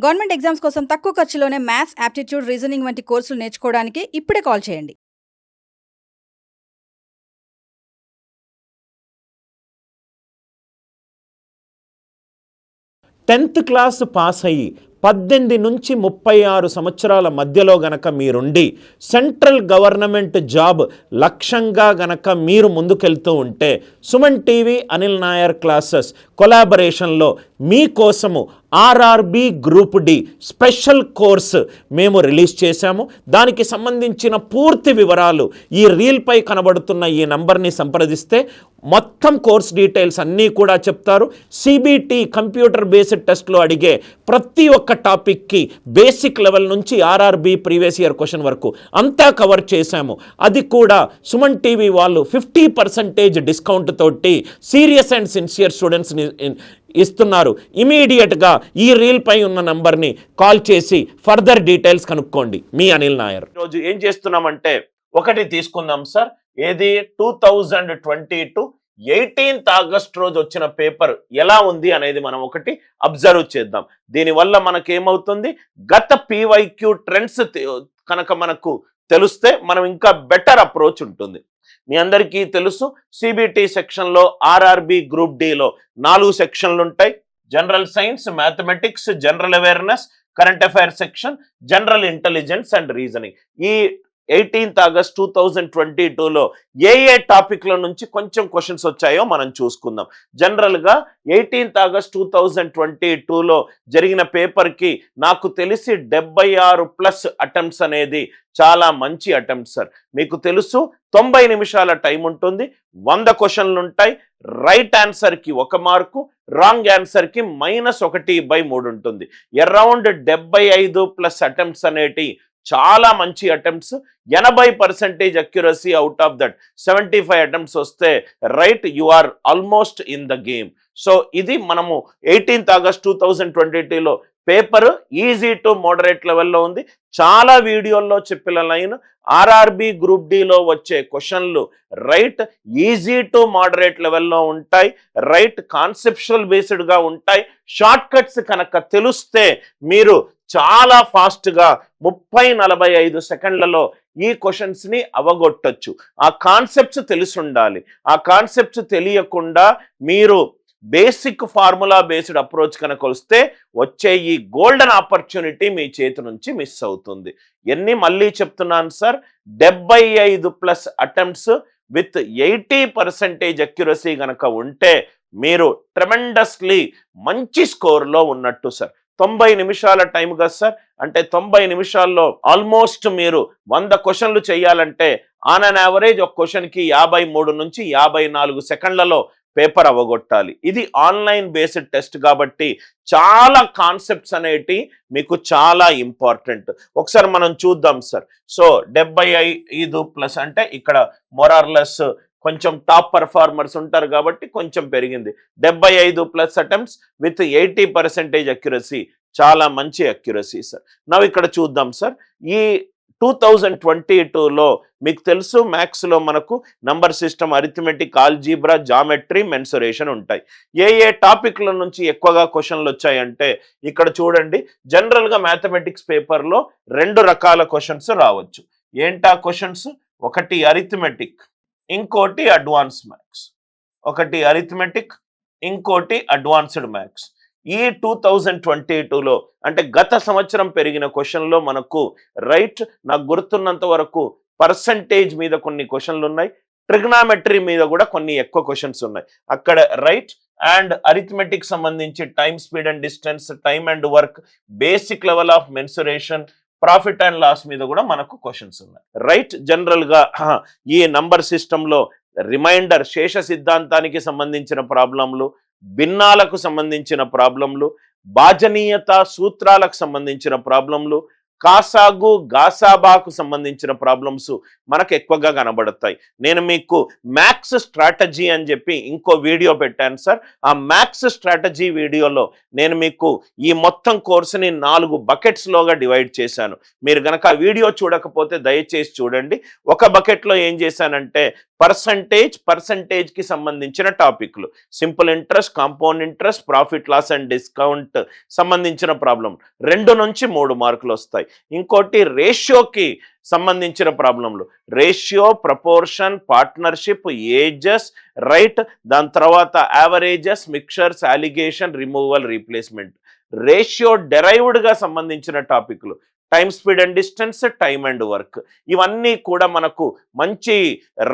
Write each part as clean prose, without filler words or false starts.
Government exams కోసం తక్కువ ఖర్చులోనే maths, aptitude, reasoning వంటి కోర్సులు నేర్చుకోవడానికి ఇప్పుడే కాల్ చేయండి. టెన్త్ క్లాస్ పాస్ అయ్యి 18 నుంచి 36 సంవత్సరాల మధ్యలో గనక మీరుండి సెంట్రల్ గవర్నమెంట్ జాబ్ లక్ష్యంగా గనక మీరు ముందుకెళ్తూ ఉంటే సుమన్ టీవీ అనిల్ నాయర్ క్లాసెస్ కొలాబరేషన్లో మీకోసము RRB group D special course మేము రిలీజ్ చేశాము. దానికి సంబంధించిన పూర్తి వివరాలు ఈ రీల్పై కనబడుతున్న ఈ నంబర్ని సంప్రదిస్తే మొత్తం కోర్స్ డీటెయిల్స్ అన్నీ కూడా చెప్తారు. సిబిటి కంప్యూటర్ బేస్డ్ టెస్ట్లో అడిగే ప్రతి ఒక్క టాపిక్కి బేసిక్ లెవెల్ నుంచి ఆర్ఆర్బి ప్రీవియస్ ఇయర్ క్వశ్చన్ వరకు అంతా కవర్ చేశాము. అది కూడా సుమన్ టీవీ వాళ్ళు 50% డిస్కౌంట్ తోటి సీరియస్ అండ్ సిన్సియర్ స్టూడెంట్స్ని ఇస్తున్నారు. ఇమీడియట్గా ఈ రీల్ పై ఉన్న నంబర్ని కాల్ చేసి ఫర్దర్ డీటెయిల్స్ కనుక్కోండి. మీ అనిల్ నాయర్. ఈరోజు ఏం చేస్తున్నామంటే ఒకటి తీసుకుందాం సార్. ఏది 2022 18th ఆగస్ట్ రోజు వచ్చిన పేపర్ ఎలా ఉంది అనేది మనం ఒకటి అబ్జర్వ్ చేద్దాం. దీనివల్ల మనకేమవుతుంది, గత పీవైక్యూ ట్రెండ్స్ కనుక మనకు తెలిస్తే మనం ఇంకా బెటర్ అప్రోచ్ ఉంటుంది. మీ అందరికీ తెలుసు సిబిటి సెక్షన్లో ఆర్ఆర్బి గ్రూప్ డిలో 4 సెక్షన్లు ఉంటాయి. General science, mathematics, general awareness, current affairs section, general intelligence and reasoning. ఈ 18th ఆగస్ట్ 2022లో ఏ టాపిక్ల నుంచి కొంచెం క్వశ్చన్స్ వచ్చాయో మనం చూసుకుందాం. జనరల్గా 18th ఆగస్ట్ 2022లో జరిగిన పేపర్కి నాకు తెలిసి 76+ అటెంప్ట్స్ అనేది చాలా మంచి అటెంప్ట్ సార్. మీకు తెలుసు 90 నిమిషాల టైం ఉంటుంది, 100 క్వశ్చన్లు ఉంటాయి. రైట్ ఆన్సర్కి 1 మార్కు, రాంగ్ ఆన్సర్కి -1/3 ఉంటుంది. అరౌండ్ 75+ అటెంప్ట్స్ అనేటి చాలా మంచి attempts. 80% accuracy out of that 75 attempts వస్తే right you are almost in the game. So ఇది మనము 18th ఆగస్ట్ 2022లో పేపర్ ఈజీ టు మోడరేట్ లెవెల్లో ఉంది. చాలా వీడియోల్లో చెప్పిన లైన్ ఆర్ఆర్బి గ్రూప్ డిలో వచ్చే క్వశ్చన్లు రైట్ ఈజీ టు మోడరేట్ లెవెల్లో ఉంటాయి. రైట్ కాన్సెప్చువల్ బేస్డ్గా ఉంటాయి. షార్ట్ కట్స్ కనుక తెలిస్తే మీరు చాలా ఫాస్ట్గా 30-45 సెకండ్లలో ఈ క్వశ్చన్స్ని అవగొట్టచ్చు. ఆ కాన్సెప్ట్స్ తెలిసి ఉండాలి. ఆ కాన్సెప్ట్స్ తెలియకుండా మీరు బేసిక్ ఫార్ములా బేస్డ్ అప్రోచ్ కనుక వస్తే వచ్చే ఈ గోల్డెన్ ఆపర్చునిటీ మీ చేతి నుంచి మిస్ అవుతుంది. మళ్ళీ చెప్తున్నాను సార్, 75+ అటెంప్ట్స్ విత్ 80% అక్యురసీ కనుక ఉంటే మీరు ట్రెమెండస్లీ మంచి స్కోర్లో ఉన్నట్టు సార్. 90 నిమిషాల టైం కదా సార్, అంటే 90 నిమిషాల్లో ఆల్మోస్ట్ మీరు 100 క్వశ్చన్లు చేయాలంటే ఆన్ అన్ యావరేజ్ ఒక క్వశ్చన్కి 53 నుంచి 54 సెకండ్లలో పేపర్ అవగొట్టాలి. ఇది ఆన్లైన్ బేస్డ్ టెస్ట్ కాబట్టి చాలా కాన్సెప్ట్స్ అనేటి మీకు చాలా ఇంపార్టెంట్. ఒకసారి మనం చూద్దాం సార్. సో 75+ అంటే ఇక్కడ మొరార్లెస్ కొంచెం టాప్ పర్ఫార్మర్స్ ఉంటారు కాబట్టి కొంచెం పెరిగింది. 75+ అటెంప్ట్స్ విత్ 80% అక్యురసీ, చాలా మంచి అక్యురసీ సార్. నవ్వు ఇక్కడ చూద్దాం సార్. ఈ 2022లో మీకు తెలుసు మ్యాథ్స్లో మనకు number system, arithmetic, algebra, geometry, mensuration ఉంటాయి. ఏ టాపిక్ల నుంచి ఎక్కువగా క్వశ్చన్లు వచ్చాయంటే ఇక్కడ చూడండి. జనరల్గా మ్యాథమెటిక్స్ పేపర్లో 2 రకాల క్వశ్చన్స్ రావచ్చు. ఏంటా క్వశ్చన్స్? ఒకటి అరిథమెటిక్, ఇంకోటి అడ్వాన్స్ మ్యాథ్స్. ఒకటి అరిథమెటిక్, ఇంకోటి అడ్వాన్స్డ్ మ్యాథ్స్. ఈ 2022లో అంటే గత సంవత్సరం పెరిగిన క్వశ్చన్లో మనకు రైట్ నాకు గుర్తున్నంత వరకు పర్సంటేజ్ మీద కొన్ని క్వశ్చన్లు ఉన్నాయి, ట్రిగ్నామెట్రీ మీద కూడా కొన్ని ఎక్కువ క్వశ్చన్స్ ఉన్నాయి అక్కడ రైట్. అండ్ అరిథమెటిక్ సంబంధించి time, speed and distance, time and work, basic level of mensuration, profit and loss మీద కూడా మనకు క్వశ్చన్స్ ఉన్నాయి రైట్. జనరల్గా ఈ నంబర్ సిస్టంలో రిమైండర్, శేష సిద్ధాంతానికి సంబంధించిన ప్రాబ్లంలు, భిన్నాలకు సంబంధించిన ప్రాబ్లంలు, భాజనీయత సూత్రాలకు సంబంధించిన ప్రాబ్లంలు, కాసాగు గాసాబాకు సంబంధించిన ప్రాబ్లమ్స్ మనకు ఎక్కువగా కనబడతాయి. నేను మీకు మ్యాథ్స్ స్ట్రాటజీ అని చెప్పి ఇంకో వీడియో పెట్టాను సార్. ఆ మ్యాథ్స్ స్ట్రాటజీ వీడియోలో నేను మీకు ఈ మొత్తం కోర్సుని 4 బకెట్స్లోగా డివైడ్ చేశాను. మీరు గనక ఆ వీడియో చూడకపోతే దయచేసి చూడండి. ఒక బకెట్లో ఏం చేశానంటే పర్సంటేజ్కి సంబంధించిన టాపిక్లు, simple interest, compound interest, profit loss and discount సంబంధించిన ప్రాబ్లం 2 నుంచి 3 మార్కులు వస్తాయి. ఇంకోటి రేషియోకి సంబంధించిన ప్రాబ్లంలు, ratio, proportion, partnership, ages, right, దాని తర్వాత averages, mixtures, alligation, removal, replacement, ratio డెరైవ్డ్గా సంబంధించిన టాపిక్లు, time, speed and distance, time and work, ఇవన్నీ కూడా మనకు మంచి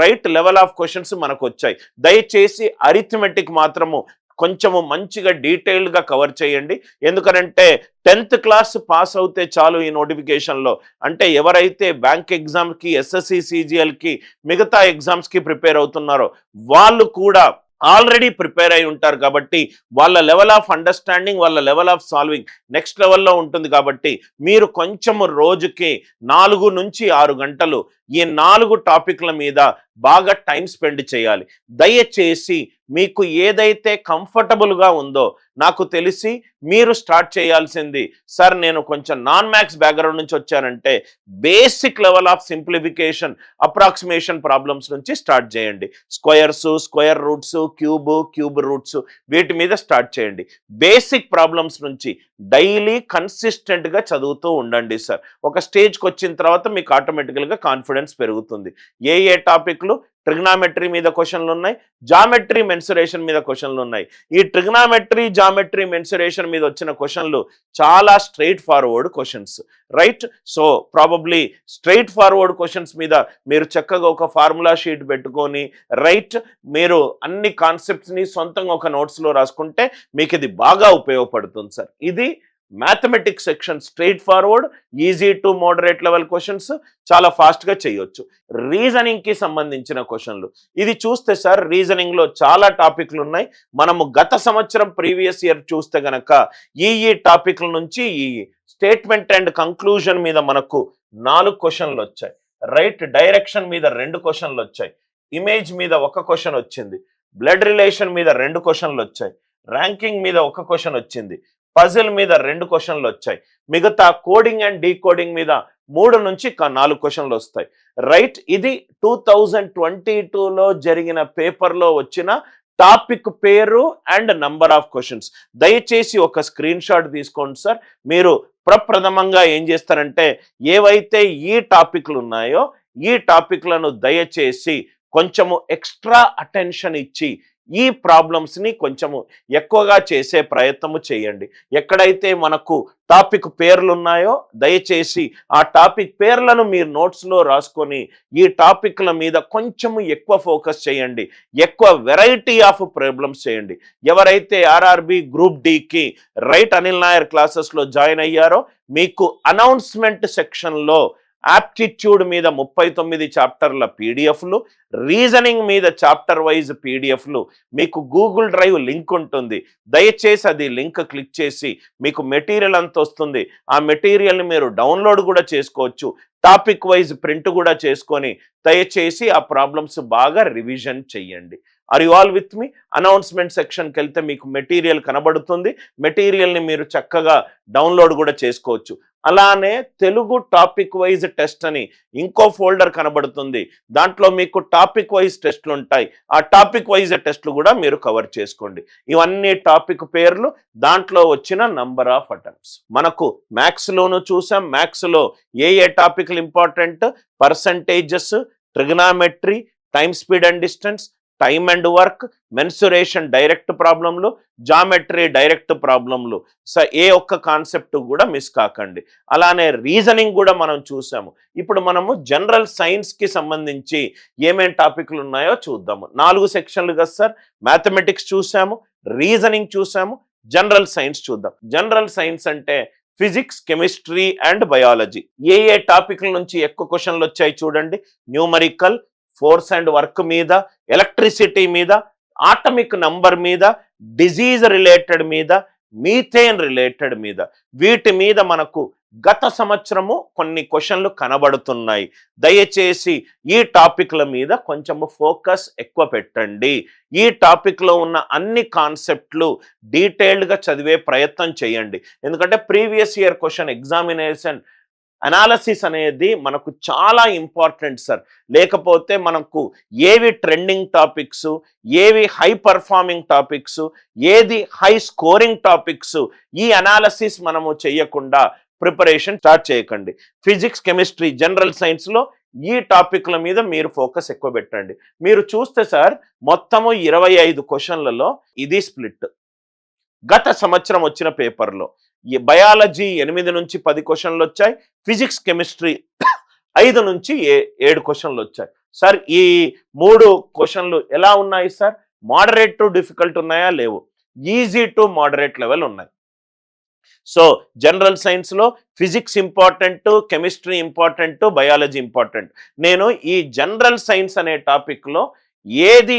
రైట్ లెవెల్ ఆఫ్ క్వశ్చన్స్ మనకు వచ్చాయి. దయచేసి అరిథమెటిక్ మాత్రము కొంచెము మంచిగా డీటెయిల్డ్గా కవర్ చేయండి. ఎందుకంటే 10th క్లాస్ పాస్ అవుతే చాలు ఈ నోటిఫికేషన్లో. అంటే ఎవరైతే బ్యాంక్ ఎగ్జామ్కి, ఎస్ఎస్సి, సిజిఎల్కి, మిగతా ఎగ్జామ్స్కి ప్రిపేర్ అవుతున్నారో వాళ్ళు కూడా ఆల్రెడీ ప్రిపేర్ అయి ఉంటారు కాబట్టి వాళ్ళ లెవెల్ ఆఫ్ అండర్స్టాండింగ్, వాళ్ళ లెవెల్ ఆఫ్ సాల్వింగ్ నెక్స్ట్ లెవెల్లో ఉంటుంది. కాబట్టి మీరు కొంచెము రోజుకి 4 నుంచి 6 గంటలు ఈ 4 టాపిక్ల మీద బాగా టైం స్పెండ్ చేయాలి. దయచేసి మీకు ఏదైతే కంఫర్టబుల్గా ఉందో, నాకు తెలిసి మీరు స్టార్ట్ చేయాల్సింది, సార్ నేను కొంచెం నాన్ మ్యాథ్స్ బ్యాక్గ్రౌండ్ నుంచి వచ్చానంటే basic level of simplification, approximation problems నుంచి స్టార్ట్ చేయండి. Squares, square roots, cube roots, వీటి మీద స్టార్ట్ చేయండి. బేసిక్ ప్రాబ్లమ్స్ నుంచి డైలీ కన్సిస్టెంట్గా చదువుతూ ఉండండి సార్. ఒక స్టేజ్కి వచ్చిన తర్వాత మీకు ఆటోమేటికల్గా కాన్ఫిడెన్స్ పెరుగుతుంది. ఏ టాపిక్లు, ట్రిగ్నామెట్రీ మీద క్వశ్చన్లు ఉన్నాయి, జామెట్రీ మెన్సురేషన్ మీద క్వశ్చన్లు ఉన్నాయి. ఈ ట్రిగ్నామెట్రీ, జామెట్రీ మెన్సురేషన్ మీద వచ్చిన క్వశ్చన్లు చాలా straight forward questions, right. So probably straight forward questions మీద మీరు చక్కగా ఒక ఫార్ములా షీట్ పెట్టుకొని, రైట్, మీరు అన్ని కాన్సెప్ట్స్ని సొంతంగా ఒక నోట్స్లో రాసుకుంటే మీకు ఇది బాగా ఉపయోగపడుతుంది సార్. ఇది mathematics section straight forward, easy to moderate level questions చాలా ఫాస్ట్గా చేయొచ్చు. రీజనింగ్కి సంబంధించిన క్వశ్చన్లు ఇది చూస్తే సార్, రీజనింగ్లో చాలా టాపిక్లు ఉన్నాయి. మనము గత సంవత్సరం ప్రీవియస్ ఇయర్ చూస్తే గనక ఈ టాపిక్ల నుంచి ఈ స్టేట్మెంట్ అండ్ కంక్లూజన్ మీద మనకు 4 క్వశ్చన్లు వచ్చాయి, రైట్. డైరెక్షన్ మీద 2 క్వశ్చన్లు వచ్చాయి, ఇమేజ్ మీద 1 క్వశ్చన్ వచ్చింది, బ్లడ్ రిలేషన్ మీద 2 క్వశ్చన్లు వచ్చాయి, ర్యాంకింగ్ మీద 1 క్వశ్చన్ వచ్చింది, పజిల్ మీద 2 క్వశ్చన్లు వచ్చాయి, మిగతా కోడింగ్ అండ్ డీకోడింగ్ మీద 3 నుంచి 4 క్వశ్చన్లు వస్తాయి, రైట్. ఇది 2022లో జరిగిన పేపర్లో వచ్చిన టాపిక్ పేరు అండ్ నంబర్ ఆఫ్ క్వశ్చన్స్. దయచేసి ఒక స్క్రీన్ షాట్ తీసుకోండి సార్. మీరు ప్రప్రథమంగా ఏం చేస్తారంటే, ఏవైతే ఈ టాపిక్లు ఉన్నాయో ఈ టాపిక్లను దయచేసి కొంచెము ఎక్స్ట్రా అటెన్షన్ ఇచ్చి ఈ ప్రాబ్లమ్స్ని కొంచెము ఎక్కువగా చేసే ప్రయత్నము చేయండి. ఎక్కడైతే మనకు టాపిక్ పేర్లు ఉన్నాయో దయచేసి ఆ టాపిక్ పేర్లను మీరు నోట్స్లో రాసుకొని ఈ టాపిక్ల మీద కొంచెము ఎక్కువ ఫోకస్ చేయండి, ఎక్కువ వెరైటీ ఆఫ్ ప్రాబ్లమ్స్ చేయండి. ఎవరైతే ఆర్ఆర్బి గ్రూప్ డికి రైట్ అనిల్ నాయర్ క్లాసెస్లో జాయిన్ అయ్యారో మీకు అనౌన్స్మెంట్ సెక్షన్లో యాప్టిట్యూడ్ మీద 39 చాప్టర్ల పీడిఎఫ్లు, రీజనింగ్ మీద చాప్టర్ వైజ్ పీడిఎఫ్లు మీకు గూగుల్ డ్రైవ్ లింక్ ఉంటుంది. దయచేసి అది లింక్ క్లిక్ చేసి మీకు మెటీరియల్ అంత వస్తుంది. ఆ మెటీరియల్ని మీరు డౌన్లోడ్ కూడా చేసుకోవచ్చు, టాపిక్ వైజ్ ప్రింట్ కూడా చేసుకొని దయచేసి ఆ ప్రాబ్లమ్స్ బాగా రివిజన్ చెయ్యండి. Are you all with me? Announcement సెక్షన్కి వెళ్తే మీకు మెటీరియల్ కనబడుతుంది, మెటీరియల్ని మీరు చక్కగా డౌన్లోడ్ కూడా చేసుకోవచ్చు. అలానే తెలుగు టాపిక్ వైజ్ టెస్ట్ అని ఇంకో ఫోల్డర్ కనబడుతుంది, దాంట్లో మీకు టాపిక్ వైజ్ టెస్ట్లు ఉంటాయి. ఆ టాపిక్ వైజ్ టెస్ట్లు కూడా మీరు కవర్ చేసుకోండి. ఇవన్నీ టాపిక్ పేర్లు, దాంట్లో వచ్చిన నంబర్ ఆఫ్ అటెంప్ట్స్. మనకు మ్యాథ్స్లోనూ చూసాం, మ్యాథ్స్లో ఏ టాపిక్లు important, percentages, trigonometry, time, speed and distance, time and work, mensuration direct ప్రాబ్లంలు, జామెట్రీ డైరెక్ట్ ప్రాబ్లంలు. ఏ ఒక్క కాన్సెప్ట్ కూడా మిస్ కాకండి. అలానే రీజనింగ్ కూడా మనం చూసాము. ఇప్పుడు మనము జనరల్ సైన్స్కి సంబంధించి ఏమేం టాపిక్లు ఉన్నాయో చూద్దాము. 4 సెక్షన్లు కదా సార్. మ్యాథమెటిక్స్ చూసాము, రీజనింగ్ చూసాము, జనరల్ సైన్స్ చూద్దాం. జనరల్ సైన్స్ అంటే ఫిజిక్స్, కెమిస్ట్రీ అండ్ బయాలజీ. ఏ టాపిక్ల నుంచి ఎక్కువ క్వశ్చన్లు వచ్చాయి చూడండి. న్యూమరికల్, ఫోర్స్ అండ్ వర్క్ మీద, ఎలక్ట్రిసిటీ మీద, ఆటమిక్ నంబర్ మీద, డిజీజ్ రిలేటెడ్ మీద, మీథేన్ రిలేటెడ్ మీద, వీటి మీద మనకు గత సంవత్సరము కొన్ని క్వశ్చన్లు కనబడుతున్నాయి. దయచేసి ఈ టాపిక్ల మీద కొంచెము ఫోకస్ ఎక్కువ పెట్టండి. ఈ టాపిక్లో ఉన్న అన్ని కాన్సెప్ట్లు డీటెయిల్డ్గా చదివే ప్రయత్నం చేయండి. ఎందుకంటే previous year question examination analysis అనేది మనకు చాలా ఇంపార్టెంట్ సార్. లేకపోతే మనకు ఏవి ట్రెండింగ్ టాపిక్స్, ఏవి హై పర్ఫార్మింగ్ టాపిక్స్, ఏది హై స్కోరింగ్ టాపిక్స్, ఈ అనాలసిస్ మనము చేయకుండా ప్రిపరేషన్ స్టార్ట్ చేయకండి. ఫిజిక్స్, కెమిస్ట్రీ, జనరల్ సైన్స్లో ఈ టాపిక్ల మీద మీరు ఫోకస్ ఎక్కువ పెట్టండి. మీరు చూస్తే సార్ మొత్తము 25 క్వశ్చన్లలో ఇది స్ప్లిట్. గత సంవత్సరం వచ్చిన పేపర్లో ఈ బయాలజీ 8 నుంచి 10 క్వశ్చన్లు వచ్చాయి, ఫిజిక్స్, కెమిస్ట్రీ 5 నుంచి 7 క్వశ్చన్లు వచ్చాయి. సార్ ఈ 3 క్వశ్చన్లు ఎలా ఉన్నాయి సార్? మోడరేట్ టు డిఫికల్ట్ ఉన్నాయా? లేవు. ఈజీ టు మోడరేట్ లెవెల్ ఉన్నాయి. సో జనరల్ సైన్స్లో physics important, chemistry important, biology important. నేను ఈ జనరల్ సైన్స్ అనే టాపిక్లో ఏది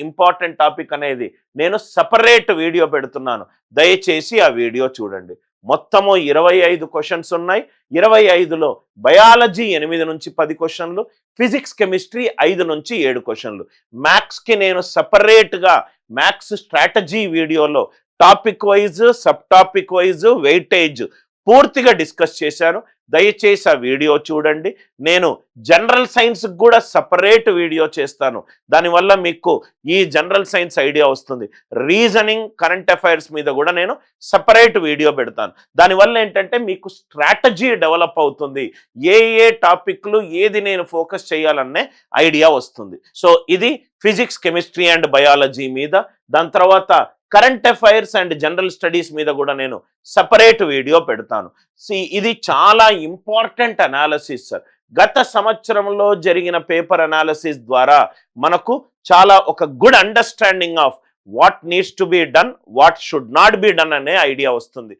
ఇంపార్టెంట్ టాపిక్ అనేది నేను సపరేట్ వీడియో పెడుతున్నాను. దయచేసి ఆ వీడియో చూడండి. మొత్తము 25 క్వశ్చన్స్ ఉన్నాయి. 25లో బయాలజీ 8 నుంచి 10 క్వశ్చన్లు, ఫిజిక్స్, కెమిస్ట్రీ 5 నుంచి 7 క్వశ్చన్లు. మ్యాథ్స్కి నేను సపరేట్గా మ్యాథ్స్ స్ట్రాటజీ వీడియోలో topic wise, sub topic wise, weightage పూర్తిగా డిస్కస్ చేశాను. దయచేసి ఆ వీడియో చూడండి. నేను జనరల్ సైన్స్ కూడా సపరేట్ వీడియో చేస్తాను. దానివల్ల మీకు ఈ జనరల్ సైన్స్ ఐడియా వస్తుంది. రీజనింగ్, కరెంట్ అఫైర్స్ మీద కూడా నేను సపరేట్ వీడియో పెడతాను. దానివల్ల ఏంటంటే మీకు స్ట్రాటజీ డెవలప్ అవుతుంది. ఏ టాపిక్లు ఏది నేను ఫోకస్ చేయాలనే ఐడియా వస్తుంది. సో ఇది ఫిజిక్స్, కెమిస్ట్రీ అండ్ బయాలజీ మీద. దాని తర్వాత current affairs and general studies మీద కూడా నేను సపరేట్ వీడియో పెడతాను. ఇది చాలా ఇంపార్టెంట్ అనాలిసిస్ సార్. గత సంవత్సరంలో జరిగిన పేపర్ అనాలిసిస్ ద్వారా మనకు చాలా ఒక good understanding of what needs to be done, what should not be done అనే ఐడియా వస్తుంది.